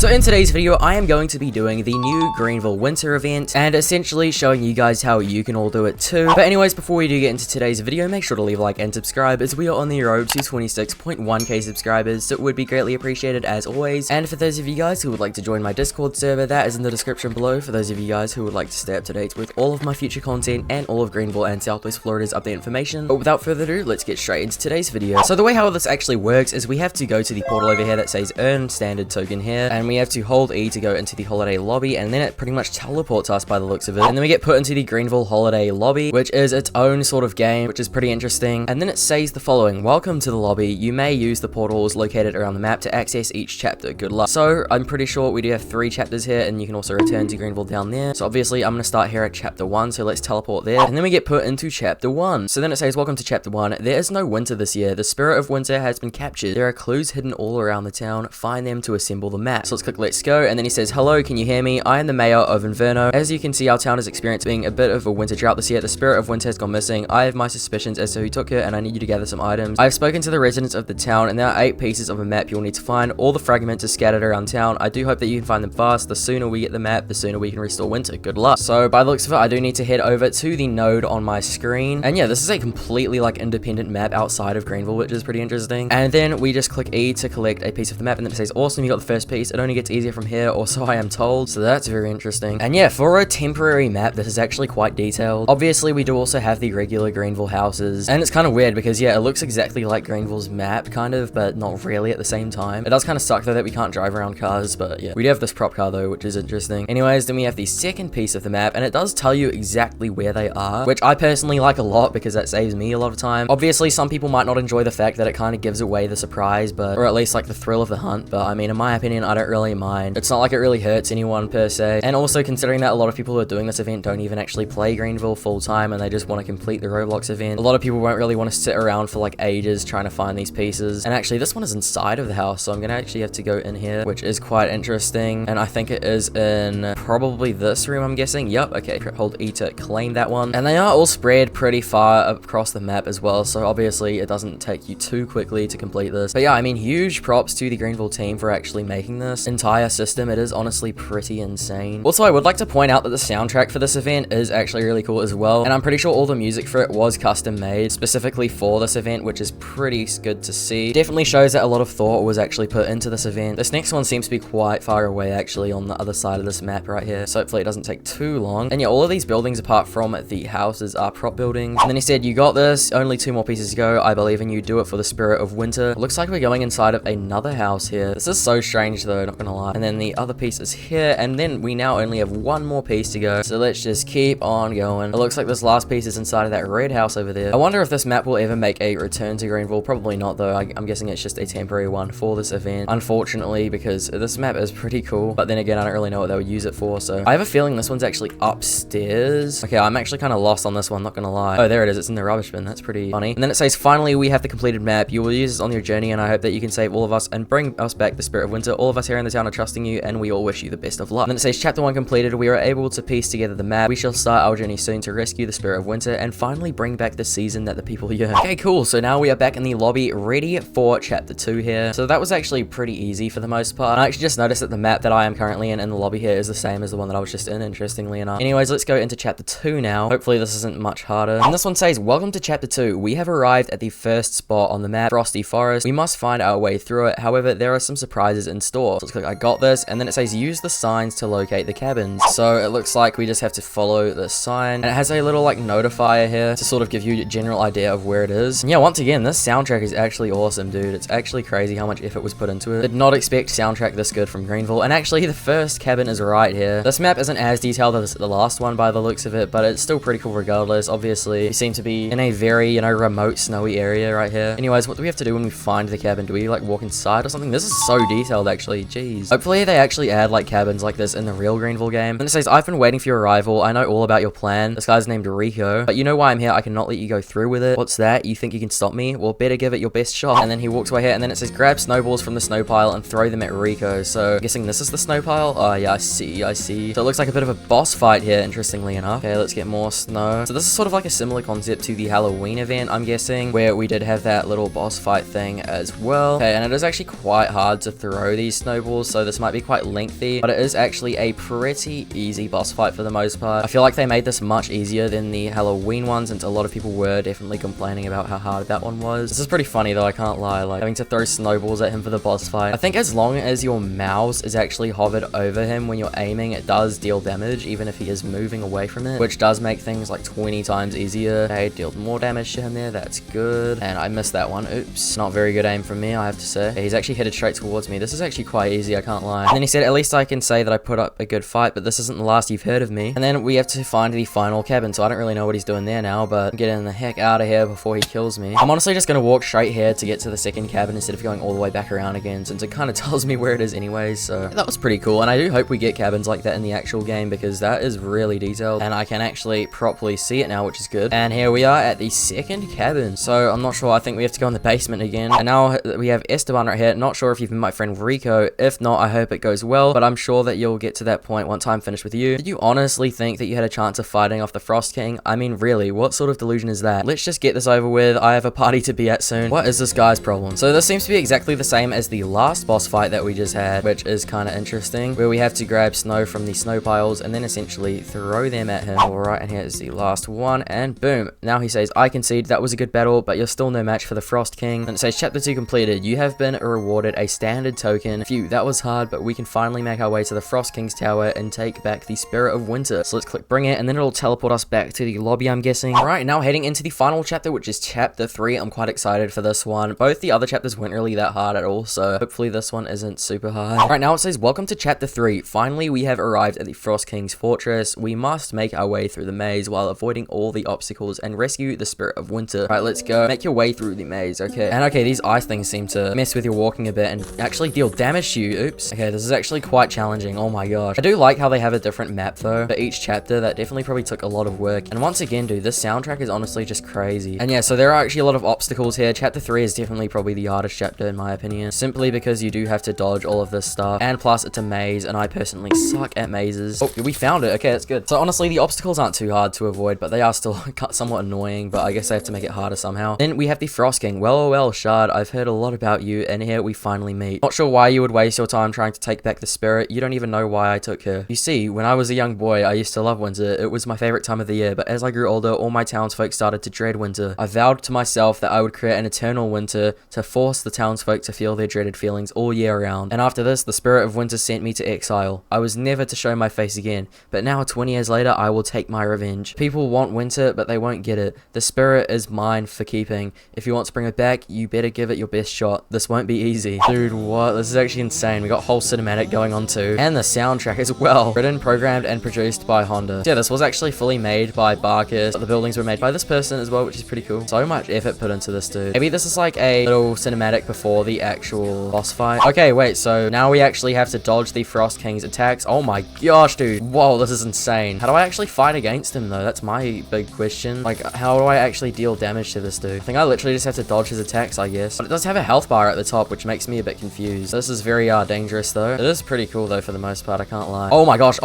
So in today's video, I am going to be doing the new Greenville winter event and essentially showing you guys how you can all do it too. But anyways, before we do get into today's video, make sure to leave a like and subscribe as we are on the road to 26.1k subscribers, so it would be greatly appreciated as always. And for those of you guys who would like to join my Discord server, that is in the description below for those of you guys who would like to stay up to date with all of my future content and all of Greenville and Southwest Florida's update information. But without further ado, let's get straight into today's video. So the way how this actually works is we have to go to the portal over here that says earn standard token here, and we have to hold E to go into the holiday lobby, and then it pretty much teleports us by the looks of it, and then we get put into the Greenville holiday lobby, which is its own sort of game, which is pretty interesting. And then it says the following: welcome to the lobby, you may use the portals located around the map to access each chapter, good luck. So I'm pretty sure we do have 3 chapters here, and you can also return to Greenville down there. So obviously I'm going to start here at chapter 1, so let's teleport there, and then we get put into chapter 1. So then it says welcome to chapter 1, there is no winter this year, the spirit of winter has been captured, there are clues hidden all around the town, find them to assemble the map. So let's click let's go, and then he says hello, can you hear me? I am the mayor of Inverno. As you can see, our town is experiencing a bit of a winter drought this year. The spirit of winter has gone missing. I have my suspicions as to who took it, and I need you to gather some items. I have spoken to the residents of the town, and there are 8 pieces of a map you'll need to find. All the fragments are scattered around town. I do hope that you can find them fast. The sooner we get the map, the sooner we can restore winter. Good luck. So by the looks of it, I do need to head over to the node on my screen. And yeah, this is a completely like independent map outside of Greenville, which is pretty interesting. And then we just click E to collect a piece of the map, and then it says awesome, you got the first piece. It only gets easier from here, or so I am told. So that's very interesting. And yeah, for a temporary map, this is actually quite detailed. Obviously, we do also have the regular Greenville houses, and it's kind of weird because yeah, it looks exactly like Greenville's map, kind of, but not really at the same time. It does kind of suck though that we can't drive around cars, but yeah. We do have this prop car though, which is interesting. Anyways, then we have the second piece of the map, and it does tell you exactly where they are, which I personally like a lot because that saves me a lot of time. Obviously, some people might not enjoy the fact that it kind of gives away the surprise, or at least like the thrill of the hunt, but I mean, in my opinion, I don't really mind. It's not like it really hurts anyone per se. And also considering that a lot of people who are doing this event don't even actually play Greenville full time and they just want to complete the Roblox event, a lot of people won't really want to sit around for like ages trying to find these pieces. And actually this one is inside of the house, so I'm gonna actually have to go in here, which is quite interesting. And I think it is in probably this room, I'm guessing. Yep, okay, hold E to claim that one. And they are all spread pretty far across the map as well, so obviously it doesn't take you too quickly to complete this. But yeah, I mean, huge props to the Greenville team for actually making this entire system. It is honestly pretty insane. Also, I would like to point out that the soundtrack for this event is actually really cool as well, and I'm pretty sure all the music for it was custom made specifically for this event, which is pretty good to see. Definitely shows that a lot of thought was actually put into this event. This next one seems to be quite far away actually on the other side of this map right here, so hopefully it doesn't take too long. And yeah, all of these buildings apart from the houses are prop buildings. And then he said, you got this, only 2 more pieces to go, I believe in you, do it for the spirit of winter. It looks like we're going inside of another house here. This is so strange though, not gonna lie. And then the other piece is here, and then we now only have 1 more piece to go, so let's just keep on going. It looks like this last piece is inside of that red house over there. I wonder if this map will ever make a return to Greenville. Probably not though. I'm guessing it's just a temporary one for this event, unfortunately, because this map is pretty cool, but then again, I don't really know what they would use it for. So I have a feeling this one's actually upstairs. Okay, I'm actually kind of lost on this one, not gonna lie. Oh, there it is, it's in the rubbish bin. That's pretty funny. And then it says finally we have the completed map, you will use this on your journey, and I hope that you can save all of us and bring us back the spirit of winter. All of us here in the town are trusting you, and we all wish you the best of luck. And then it says chapter 1 completed, we are able to piece together the map. We shall start our journey soon to rescue the spirit of winter and finally bring back the season that the people yearn. Okay, cool. So now we are back in the lobby ready for chapter 2 here. So that was actually pretty easy for the most part. I actually just noticed that the map that I am currently in the lobby here is the same as the one that I was just in, interestingly enough. Anyways, let's go into chapter 2 now. Hopefully this isn't much harder. And this one says, welcome to chapter 2. We have arrived at the first spot on the map, Frosty Forest. We must find our way through it. However, there are some surprises in store. So let's click I got this, and then it says use the signs to locate the cabins. So it looks like we just have to follow the sign, and it has a little like notifier here to sort of give you a general idea of where it is. And yeah, once again, this soundtrack is actually awesome, dude. It's actually crazy how much effort was put into it. Did not expect soundtrack this good from Greenville. And actually the first cabin is right here. This map isn't as detailed as the last one by the looks of it, but it's still pretty cool regardless. Obviously we seem to be in a very, you know, remote snowy area right here. Anyways, what do we have to do when we find the cabin? Do we like walk inside or something? This is so detailed actually, jeez. Hopefully they actually add like cabins like this in the real Greenville game. And it says I've been waiting for your arrival, I know all about your plan. This guy's named Rico, but you know why I'm here, I cannot let you go through with it. What's that? You think you can stop me? Well, better give it your best shot. And then he walks away here, and then it says grab snowballs from the snow pile and throw them at Rico. So I'm guessing this is the snow pile. Oh yeah, I see. So it looks like a bit of a boss fight here, interestingly enough. Okay, let's get more snow. So this is sort of like a similar concept to the Halloween event, I'm guessing, where we did have that little boss fight thing as well. Okay, and it is actually quite hard to throw these snowballs. levels, so this might be quite lengthy, but it is actually a pretty easy boss fight for the most part. I feel like they made this much easier than the Halloween one, since a lot of people were definitely complaining about how hard that one was. This is pretty funny though, I can't lie, like having to throw snowballs at him for the boss fight. I think as long as your mouse is actually hovered over him when you're aiming, it does deal damage, even if he is moving away from it, which does make things like 20 times easier. Okay, dealt more damage to him there, that's good. And I missed that one, oops. Not very good aim from me, I have to say. Okay, he's actually headed straight towards me. This is actually quite easy, I can't lie. And then he said, at least I can say that I put up a good fight, but this isn't the last you've heard of me. And then we have to find the final cabin, so I don't really know what he's doing there now, but I'm getting the heck out of here before he kills me. I'm honestly just gonna walk straight here to get to the second cabin instead of going all the way back around again, since it kind of tells me where it is anyways. So that was pretty cool, and I do hope we get cabins like that in the actual game, because that is really detailed and I can actually properly see it now, which is good. And here we are at the second cabin, so I'm not sure. I think we have to go in the basement again. And now we have Esteban right here. Not sure if you've met my friend Rico. If not, I hope it goes well, but I'm sure that you'll get to that point once I'm finished with you. Did you honestly think that you had a chance of fighting off the Frost King? I mean, really, what sort of delusion is that? Let's just get this over with. I have a party to be at soon. What is this guy's problem? So this seems to be exactly the same as the last boss fight that we just had, which is kind of interesting, where we have to grab snow from the snow piles and then essentially throw them at him. Alright, and here is the last one, and boom. Now he says, I concede, that was a good battle, but you're still no match for the Frost King. And it says, chapter 2 completed. You have been rewarded a standard token. Phew, that was hard, but we can finally make our way to the Frost King's tower and take back the Spirit of Winter. So let's click bring it, and then it'll teleport us back to the lobby, I'm guessing. Alright, now heading into the final chapter, which is chapter 3. I'm quite excited for this one. Both the other chapters weren't really that hard at all, so hopefully this one isn't super hard. Right now it says, welcome to chapter 3. Finally, we have arrived at the Frost King's fortress. We must make our way through the maze while avoiding all the obstacles and rescue the Spirit of Winter. Right, let's go. Make your way through the maze. Okay, and okay, these ice things seem to mess with your walking a bit and actually deal damage to you. Oops. Okay, this is actually quite challenging. Oh my gosh. I do like how they have a different map though for each chapter. That definitely probably took a lot of work. And once again, dude, this soundtrack is honestly just crazy. And yeah, so there are actually a lot of obstacles here. Chapter 3 is definitely probably the hardest chapter in my opinion, simply because you do have to dodge all of this stuff, and plus it's a maze, and I personally suck at mazes. Oh, we found it. Okay, that's good. So honestly, the obstacles aren't too hard to avoid, but they are still somewhat annoying, but I guess I have to make it harder somehow. Then we have the Frost King. Well, Shard, I've heard a lot about you, and here we finally meet. Not sure why you would waste your time trying to take back the spirit. You don't even know why I took her. You see, when I was a young boy, I used to love winter. It was my favorite time of the year, but as I grew older, all my townsfolk started to dread winter. I vowed to myself that I would create an eternal winter to force the townsfolk to feel their dreaded feelings all year round. And after this, the Spirit of Winter sent me to exile. I was never to show my face again, but now 20 years later, I will take my revenge. People want winter, but they won't get it. The spirit is mine for keeping. If you want to bring it back, you better give it your best shot. This won't be easy. Dude, what? This is actually insane. We got whole cinematic going on too, and the soundtrack as well. Written, programmed, and produced by Honda. So yeah, this was actually fully made by Barkus, but the buildings were made by this person as well, which is pretty cool. So much effort put into this, dude. Maybe this is like a little cinematic before the actual boss fight. Okay, wait, so now we actually have to dodge the Frost King's attacks. Oh my gosh, dude. Whoa, this is insane. How do I actually fight against him though? That's my big question. Like, how do I actually deal damage to this dude? I think I literally just have to dodge his attacks, I guess. But it does have a health bar at the top, which makes me a bit confused. This is very dangerous though. It is pretty cool though for the most part, I can't lie. Oh my gosh,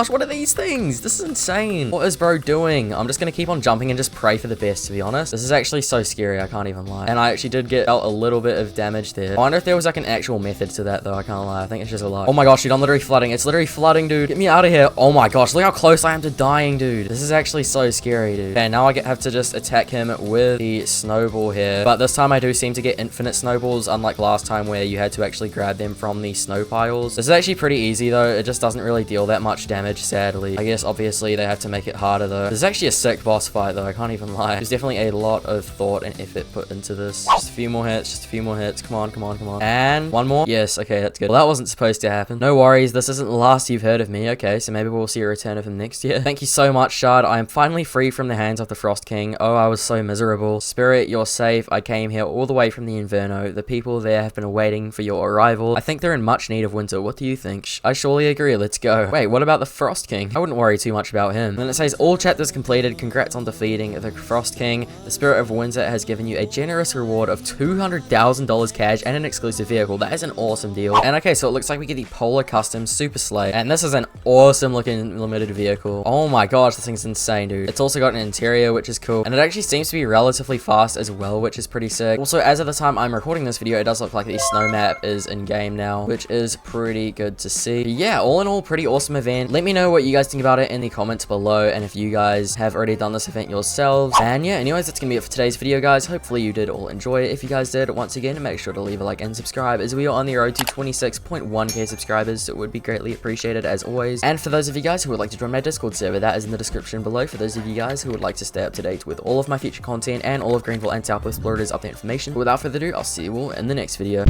what are these things? This is insane. What is bro doing? I'm just gonna keep on jumping and just pray for the best, to be honest. This is actually so scary, I can't even lie. And I actually did get out a little bit of damage there. I wonder if there was like an actual method to that though, I can't lie. I think it's just a luck. Oh my gosh, dude, I'm literally flooding. It's literally flooding, dude. Get me out of here. Oh my gosh, look how close I am to dying, dude. This is actually so scary, dude. Okay, now I have to just attack him with the snowball here. But this time I do seem to get infinite snowballs, unlike last time where you had to actually grab them from the snow piles. This is actually pretty easy though. It just doesn't really deal that much damage, sadly. I guess obviously they have to make it harder though. This is actually a sick boss fight though, I can't even lie. There's definitely a lot of thought and effort put into this. Just a few more hits, just a few more hits. Come on, come on, come on. And one more. Yes, okay, that's good. Well, that wasn't supposed to happen. No worries, this isn't the last you've heard of me. Okay, so maybe we'll see a return of him next year. Thank you so much, Shard. I am finally free from the hands of the Frost King. Oh, I was so miserable. Spirit, you're safe. I came here all the way from the Inferno. The people there have been waiting for your arrival. I think they're in much need of winter. What do you think? I surely agree. Let's go. Wait, what about the Frost King? I wouldn't worry too much about him. Then it says, all chapters completed. Congrats on defeating the Frost King. The Spirit of Winter has given you a generous reward of $200,000 cash and an exclusive vehicle. That is an awesome deal. And okay, so it looks like we get the Polar Custom Super Sleigh. And this is an awesome looking limited vehicle. Oh my gosh, this thing's insane, dude. It's also got an interior, which is cool. And it actually seems to be relatively fast as well, which is pretty sick. Also, as of the time I'm recording this video, it does look like the snow map is in game game now, which is pretty good to see. But yeah, all in all, pretty awesome event. Let me know what you guys think about it in the comments below, and if you guys have already done this event yourselves. And yeah, anyways, that's gonna be it for today's video, guys. Hopefully you did all enjoy it. If you guys did, once again, make sure to leave a like and subscribe, as we are on the road to 26.1k subscribers, so it would be greatly appreciated as always. And for those of you guys who would like to join my Discord server, that is in the description below. For those of you guys who would like to stay up to date with all of my future content and all of Greenville and Southwest Florida's update information. But without further ado, I'll see you all in the next video.